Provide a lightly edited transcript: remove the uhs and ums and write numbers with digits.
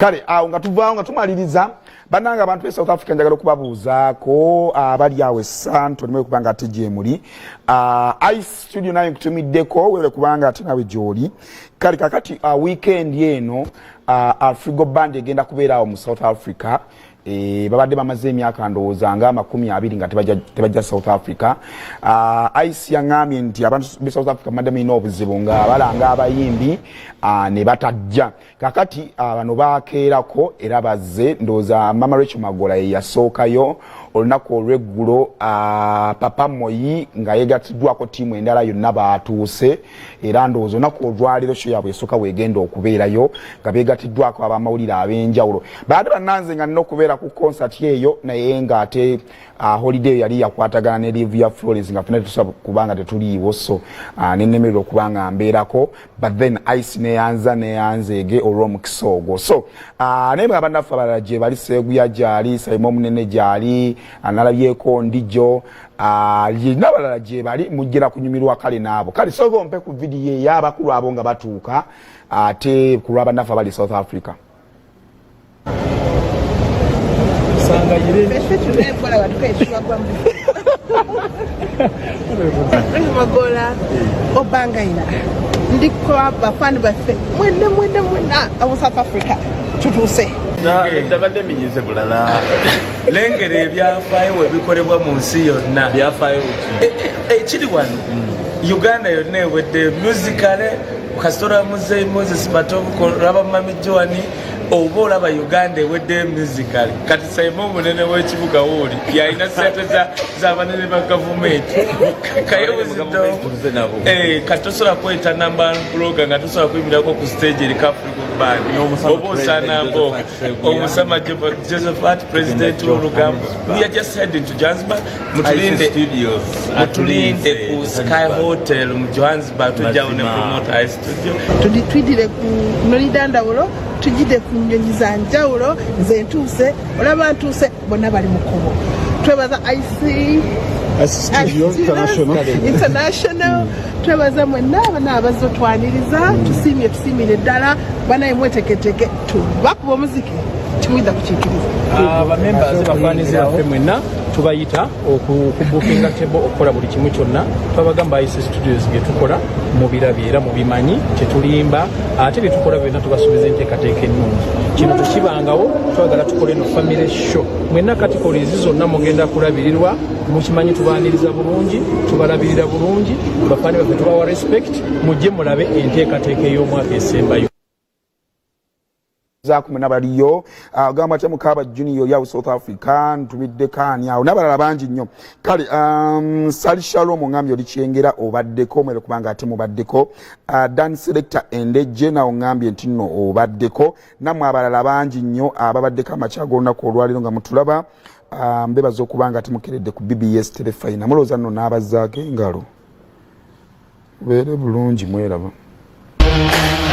Kale nga tuvaawo nga tumaliriza bananga abantu be South Africa njagala okubabuuzaako abali awo essanto nimwe kubanga ate gye muli ice studio nayo nkutumiddeko wele kubanga ate nawe gy'oli kale kakati weekend eno Afrigo Band egenda kubeera awo mu South Africa babadde bamaze emyaka ndowooza nga 20 nga tebajja South Africa ice yaŋŋambye nti abantu be South Africa madde mulina obuzibu nga balanga abayimbi ne batajja kakati bano bakeerako era bazze ndowooza Mama Rachel Magola ye yasookayo olunaku olw'eggulo Papa Moyi nga yeegatiddwako ttiimu endala yonna baatuuse era ndowooza olunaku olwaleero show yaabwe esooka weegenda okubeerayo nga beegatiddwako abamawulire ab'enjawulo baadde bannanze nga nina okubeera ku concert eyo naye ng'ate holiday yali yakwatagana ne Live ya Florence nga fena tusobola kubanga tetuliiwo so nennemerera okubanga mbeerako but then ice neyanzeege olw'omukisa ogwo so naye nga bannaffe abalala gye bali Seeguya gyali Sayima Omunene gyali nalabyeko Ndijo n'abalala gye bali mujjera kunyumirwa kale naabo kale soga ompe ku vidiyo ey'abakulu abo nga batuuka ate ku lw'abannaffe abali South Africa. Magola obangaina ndiko abafani baffe mwena abo South Africa tutuse ndabadde minyize bulala lengere ebyafaayo webikolebwa mu nsi yonna byafaayo ekiri wano Uganda yonna ewedde musicale kastora muzeyi Moses Matovu raba Mami Joani oba olaba Uganda ewedde musicale kati Sayima Omunene w'ekibuga wooli yalina ssente z'abanene ba gavumenti kayobuzido kati tosobola kweta namba blogger nga tosobola kuyimirako ku stage eri Afrigo Band oba osaanambo omusama Josephat president w'olugambo we are just heading to Johannesburg mutulinde ku Sky Hotel mu Johannesburg tujjawo ne promote ice studio tuditwidire ku nolidandawulo tujide ku nyonyi za njawulo nze ntuuse olaba ntuuse bonna bali mu kkubo twebaza IC International twebaza mwenna abana abazotwaniriza tusiimire ddala banaye mweteketeke tubakuba omuziki timwida kukiikiriza abamembazi bafanizi baffe mwenna tubayita okubukinga table okukola buli kimu kyonna twabagamba IC Studios bye tukola mubirabira mubimanyi kyetulimba ate bye tukola byonna tubasuubiza enteekateeka ennungi kino tukibangawo twagala tukole no family show mwenna katikoli ezi zonna mugenda kulabirirwa mukimanyi tubaaniriza bulungi tubalabirira bulungi bafani baffe tubawa respect mujje mulabe enteekateeka ey'omwaka esembayo zakumwe nabaliyo gamba temu kaba junior ya South Africa ntubidde kani awo nabalala bangi nnyo kale Sali Shalom ngambi oli kyengera obaddeko mwere kubanga ate mubaddeko Dan Selector Endeje nawo ngambye nti nno obaddeko namwe abalala bangi nnyo ababaddeko amachago olunaku olwaliro nga mutulaba mbebaza okubanga ate mukeredde ku BBS telefina mulowooza nno n'abazaako engalo beere bulungi mweraba.